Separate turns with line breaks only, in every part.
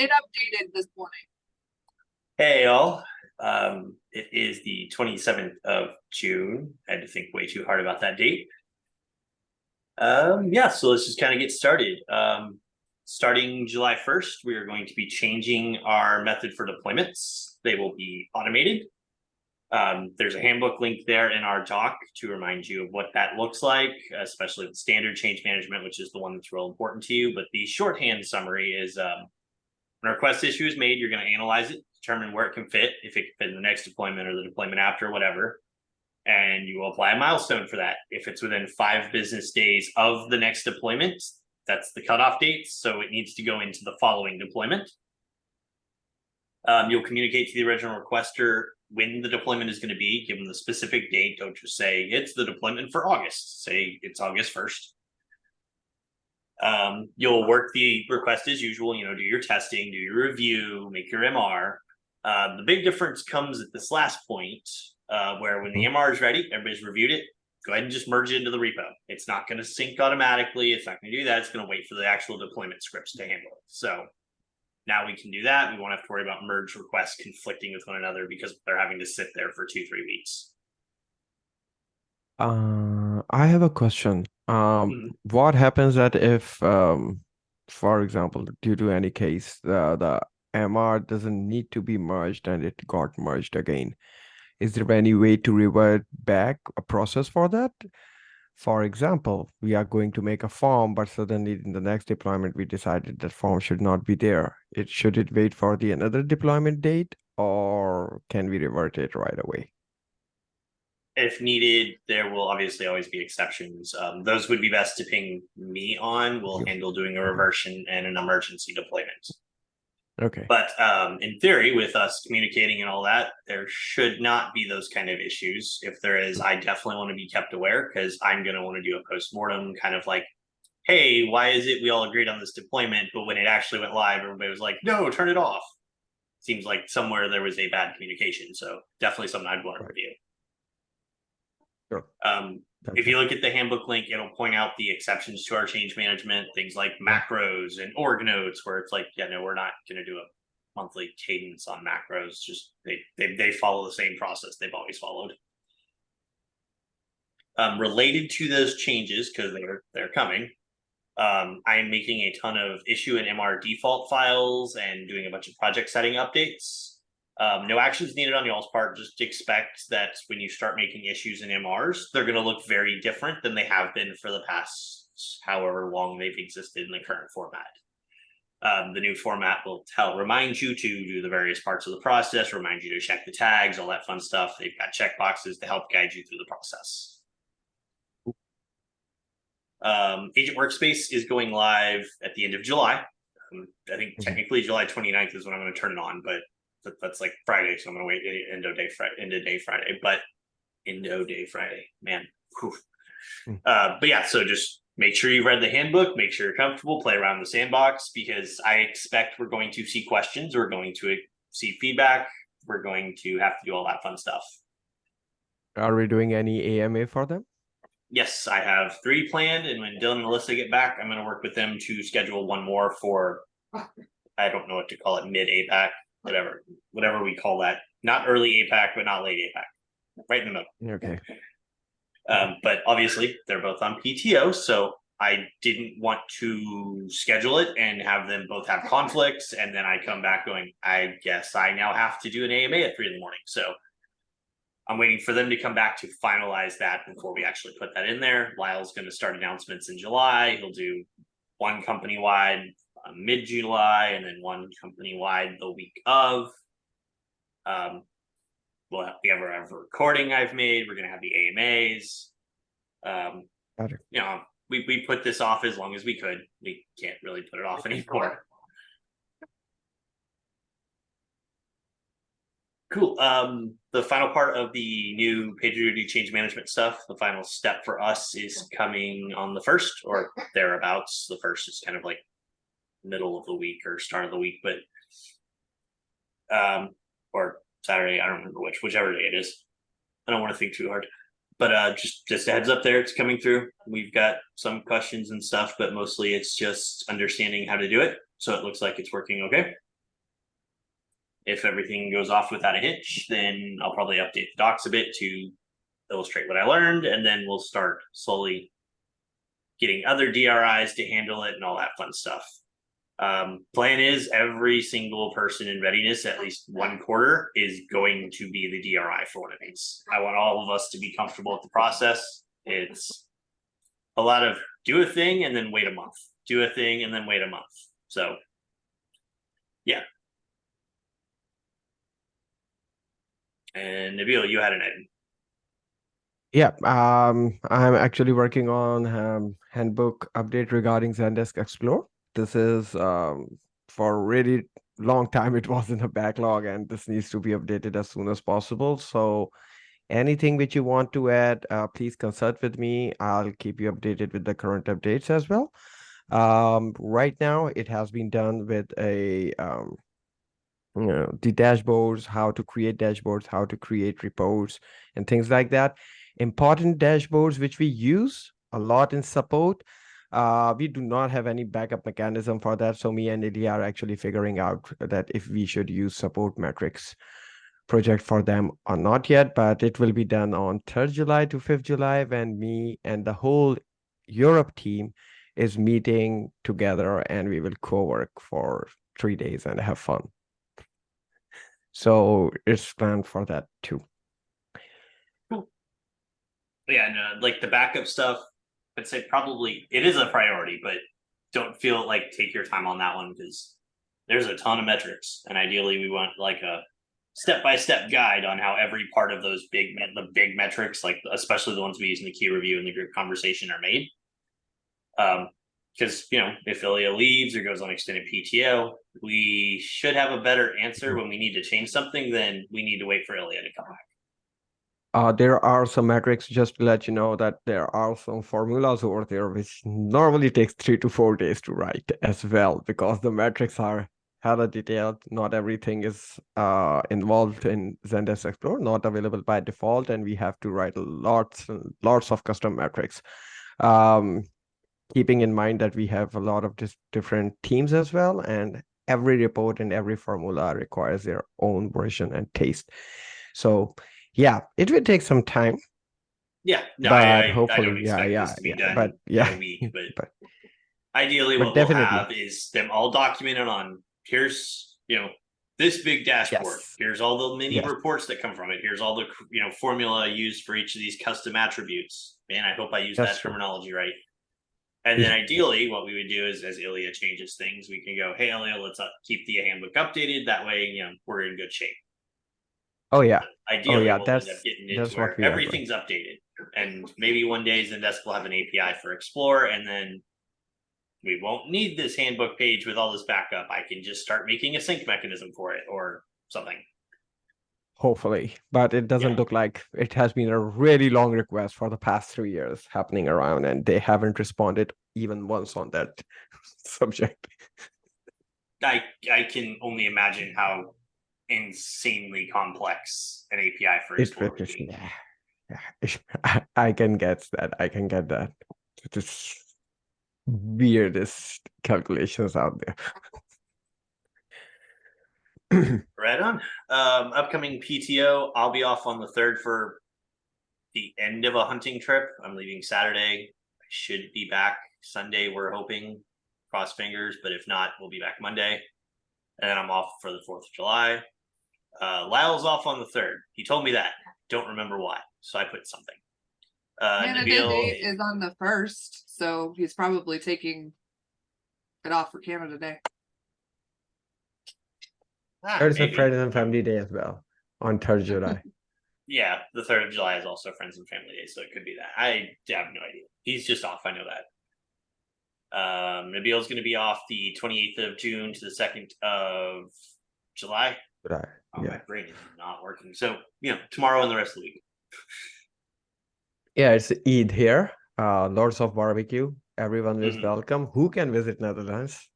It updated this morning.
Hey, all. It is the 27th of June. I had to think way too hard about that date. Yeah, so let's just kind of get started. Starting July 1st, we are going to be changing our method for deployments. They will be automated. There's a handbook link there in our doc to remind you of what that looks like, especially the standard change management, which is the one that's real important to you. But the shorthand summary is when a request issue is made, you're going to analyze it, determine where it can fit, if it can fit in the next deployment or the deployment after, whatever. And you will apply a milestone for that. If it's within 5 business days of the next deployment, that's the cutoff date. So it needs to go into the following deployment. You'll communicate to the original requester when the deployment is going to be, give them the specific date. Don't just say it's the deployment for August. Say it's August 1st. You'll work the request as usual, do your testing, do your review, make your MR. The big difference comes at this last point, where when the MR is ready, everybody's reviewed it, go ahead and just merge it into the repo. It's not going to sync automatically. It's not going to do that. It's going to wait for the actual deployment scripts to handle it. So now we can do that. We won't have to worry about merge requests conflicting with one another because they're having to sit there for 2-3 weeks.
I have a question. What happens that if, for example, due to any case, the MR doesn't need to be merged and it got merged again? Is there any way to revert back a process for that? For example, we are going to make a form, but suddenly in the next deployment, we decided that form should not be there. Should it wait for the another deployment date, or can we revert it right away?
If needed, there will obviously always be exceptions. Those would be best to ping me on. We'll handle doing a reversion and an emergency deployment.
Okay.
But in theory, with us communicating and all that, there should not be those kind of issues. If there is, I definitely want to be kept aware because I'm going to want to do a postmortem kind of like, hey, why is it we all agreed on this deployment, but when it actually went live, everybody was like, no, turn it off. Seems like somewhere there was a bad communication. So definitely something I'd want to review.
Sure.
If you look at the handbook link, it'll point out the exceptions to our change management, things like macros and org notes, where it's like, yeah, no, we're not going to do a monthly cadence on macros. Just they follow the same process they've always followed. Related to those changes, because they're coming, I am making a ton of issue and MR default files and doing a bunch of project setting updates. No actions needed on y'all's part. Just expect that when you start making issues in MRs, they're going to look very different than they have been for the past however long they've existed in the current format. The new format will remind you to do the various parts of the process, remind you to check the tags, all that fun stuff. They've got checkboxes to help guide you through the process. Agent Workspace is going live at the end of July. I think technically July 29th is when I'm going to turn it on, but that's like Friday, so I'm gonna wait end of day Friday. But Indo Day Friday, man. But yeah, so just make sure you read the handbook, make sure you're comfortable, play around the sandbox, because I expect we're going to see questions, we're going to see feedback, we're going to have to do all that fun stuff.
Are we doing any AMA for them? Yes,
I have 3 planned, and when Dylan and Melissa get back, I'm gonna work with them to schedule one more for, I don't know what to call it, mid APAC. Whatever we call that. Not early APAC, but not late APAC. Right in the middle.
Okay.
But obviously, they're both on PTO, so I didn't want to schedule it and have them both have conflicts, and then I come back going, I guess I now have to do an AMA at 3 in the morning. So I'm waiting for them to come back to finalize that before we actually put that in there. Lyle's going to start announcements in July. He'll do one company-wide mid-July, and then one company-wide the week of. We have a recording I've made. We're going to have the AMAs. We put this off as long as we could. We can't really put it off anymore. Cool. The final part of the new PagerDuty change management stuff, the final step for us is coming on the 1st or thereabouts. The 1st is kind of like middle of the week or start of the week, but or Saturday, I don't remember whichever day it is. I don't want to think too hard, but just a heads up there, it's coming through. We've got some questions and stuff, but mostly it's just understanding how to do it, so it looks like it's working okay. If everything goes off without a hitch, then I'll probably update the docs a bit to illustrate what I learned, and then we'll start slowly getting other DRIs to handle it and all that fun stuff. Plan is every single person in readiness, at least one quarter, is going to be the DRI for one of these. I want all of us to be comfortable with the process. It's a lot of do a thing and then wait a month, do a thing and then wait a month. So, yeah. And Nabil, you had an item.
Yeah, I'm actually working on handbook update regarding Zendesk Explore. This is for a really long time it was in a backlog, and this needs to be updated as soon as possible. So anything which you want to add, please consult with me. I'll keep you updated with the current updates as well. Right now, it has been done with a the dashboards, how to create dashboards, how to create reports, and things like that. Important dashboards which we use a lot in support. We do not have any backup mechanism for that. So me and Ilya are actually figuring out that if we should use support metrics project for them or not yet, but it will be done on 3rd July to 5th July when me and the whole Europe team is meeting together and we will co-work for 3 days and have fun. So it's planned for that too.
Cool. Yeah, no, like the backup stuff, I'd say probably it is a priority, but don't feel like take your time on that one because there's a ton of metrics, and ideally we want like a step-by-step guide on how every part of those big metrics, like especially the ones we use in the key review and the group conversation, are made. Because if Ilya leaves or goes on extended PTO, we should have a better answer when we need to change something than we need to wait for Ilya to come back.
There are some metrics, just to let you know that there are some formulas over there which normally takes 3 to 4 days to write as well, because the metrics are hella detailed. Not everything is involved in Zendesk Explore, not available by default, and we have to write lots and lots of custom metrics. Keeping in mind that we have a lot of different teams as well, and every report and every formula requires their own version and taste. So yeah, it will take some time.
Yeah, no,
But
I don't
hopefully,
expect this to be done
but
in
yeah,
a week, but
but
ideally what we'll
definitely,
have is them all documented on here's this big dashboard,
yes,
here's all the mini
yes,
reports that come from it, here's all the formula used for each of these custom attributes. Man, I hope I use
that's
that
true.
terminology right. And then ideally what we would do is as Ilya changes things, we can go, hey Ilya, let's keep the handbook updated, that way we're in good shape.
Oh yeah, oh
Ideally
yeah,
we'll end up getting into
that's what
where
we are doing.
everything's updated, and maybe one day Zendesk will have an API for Explore, and then we won't need this handbook page with all this backup. I can just start making a sync mechanism for it or something.
Hopefully, but it doesn't
Yeah.
look like it has been a really long request for the past 3 years happening around, and they haven't responded even once on that subject.
I can only imagine how insanely complex an API for
It
Explore would
is,
be.
yeah. I can get that. I can get that. Just weirdest calculations out there.
Right on. Upcoming PTO, I'll be off on the 3rd for the end of a hunting trip. I'm leaving Saturday. I should be back Sunday, we're hoping. Cross fingers, but if not, we'll be back Monday. And then I'm off for the 4th of July. Lyle's off on the 3rd. He told me that. Don't remember why. So I put something.
Canada
Nabil
Day is on the 1st, so he's probably taking it off for Canada Day.
There's a
maybe.
Friends and Family Day as well on 3rd July.
Yeah, the 3rd of July is also Friends and Family Day, so it could be that. I have no idea. He's just off. I know that. Nabil's going to be off the 28th of June to the 2nd of July.
July,
Oh,
yeah.
my brain is not working. So, tomorrow and the rest of the week.
Yeah, it's Eid here. Lots of barbecue. Everyone is
Mhm.
welcome. Who can visit Netherlands?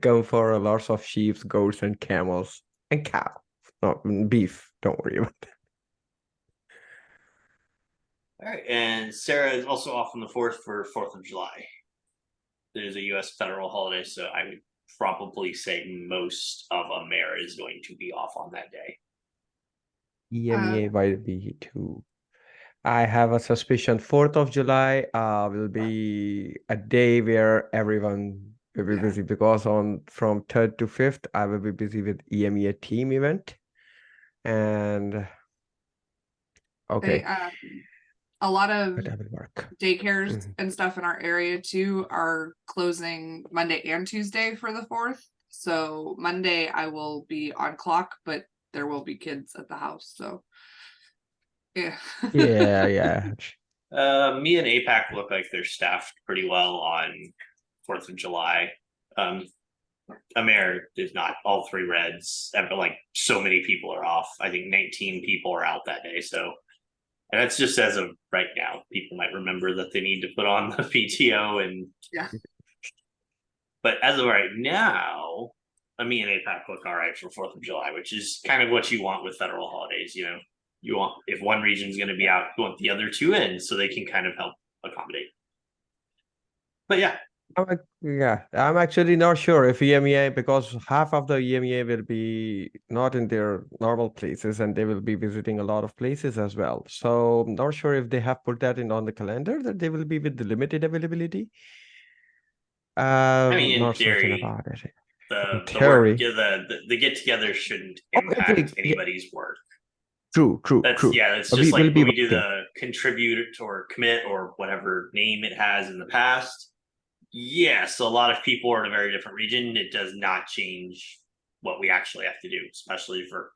Come for lots of sheep, goats, and camels, and cow. No, beef. Don't worry about that.
All right, and Sarah is also off on the 4th for 4th of July. It is a U.S. federal holiday, so I would probably say most of America is going to be off on that day.
EMEA might be too. I have a suspicion 4th of July will be a day where everyone will be
Yeah.
busy because from 3rd to 5th I will be busy with EMEA team event. And okay,
A lot of
but I will work.
daycares and stuff in our area too are closing Monday and Tuesday for the 4th. So Monday I will be on clock, but there will be kids at the house. So yeah.
Yeah.
Me and APAC look like they're staffed pretty well on 4th of July. Amer is not. All 3 reds, like so many people are off. I think 19 people are out that day. So, and that's just as of right now. People might remember that they need to put on the PTO and
Yeah.
But as of right now, me and APAC look all right for 4th of July, which is kind of what you want with federal holidays. You know, you want, if one region's going to be out, you want the other 2 in so they can kind of help accommodate. But yeah.
I'm actually not sure if EMEA, because half of the EMEA will be not in their normal places and they will be visiting a lot of places as well. So I'm not sure if they have put that in on the calendar that they will be with the limited availability.
I mean, in
Not certain
theory,
about it.
the
theory.
the get together shouldn't impact anybody's work.
True.
That's just
We
like
will be
when we do
working.
the contribute or commit or whatever name it has in the past. Yes, a lot of people are in a very different region. It does not change what we actually have to do, especially for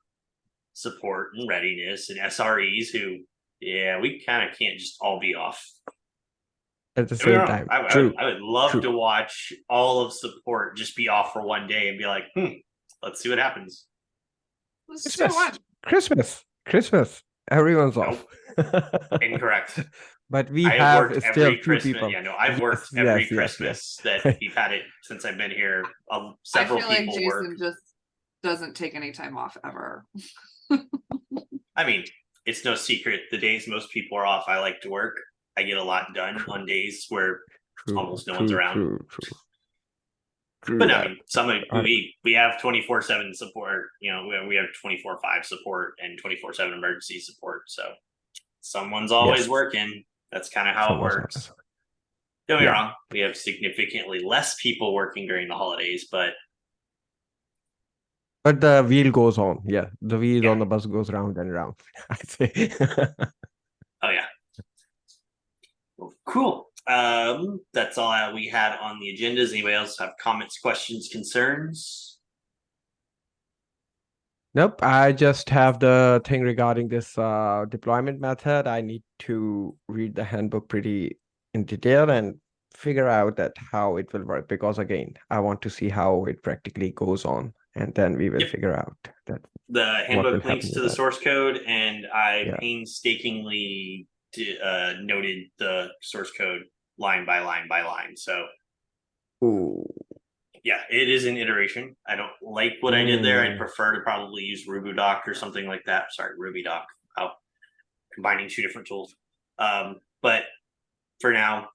support and readiness and SREs who, we kind of can't just all be off.
At the same time.
I would love to watch all of support just be off for one day and be like, let's see what happens.
Christmas. Everyone's off.
Incorrect.
But we
I
have
worked
still
every
2
Christmas.
people.
Yeah, no, I've worked every Christmas that we've had it since I've been here. Several
I feel
people
like
work.
Jason just doesn't take any time off ever.
I mean, it's no secret. The days most people are off, I like to work. I get a lot done on days where almost no one's around.
True
But
that.
I mean, we have 24/7 support. You know, we have 24/5 support and 24/7 emergency support. So someone's always working. That's kind of how it works. Don't get me wrong. We have significantly less people working during the holidays, but
the wheel goes on. Yeah, the wheel on the bus goes round and round. I say.
Oh yeah. Well, cool. That's all we had on the agendas. Anybody else have comments, questions, concerns?
Nope, I just have the thing regarding this deployment method. I need to read the handbook pretty in detail and figure out that how it will work, because again, I want to see how it practically goes on, and then we will figure out that
the handbook links to the source code, and I painstakingly noted the source code line by line by line. So yeah, it is an iteration. I don't like what I did there. I'd prefer to probably use RubyDoc or something like that. Sorry, RubyDoc. Combining 2 different tools. But for now,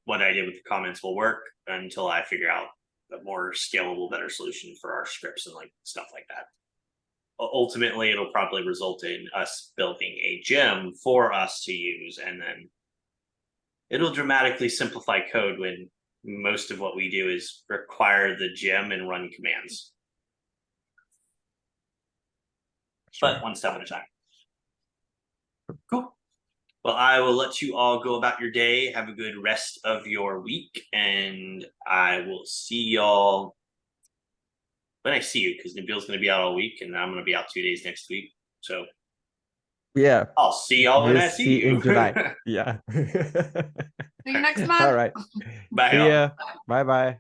what I did with the comments will work until I figure out a more scalable, better solution for our scripts and like stuff like that. Ultimately, it'll probably result in us building a gem for us to use, and then it'll dramatically simplify code when most of what we do is require the gem and run commands. But one step at a time. Cool. Well, I will let you all go about your day. Have a good rest of your week, and I will see y'all when I see you, because Nabil's going to be out all week, and I'm going to be out 2 days next week. So
yeah,
I'll see y'all when I see you
in July. Yeah.
See you next month.
All right.
Bye.
See ya. Bye.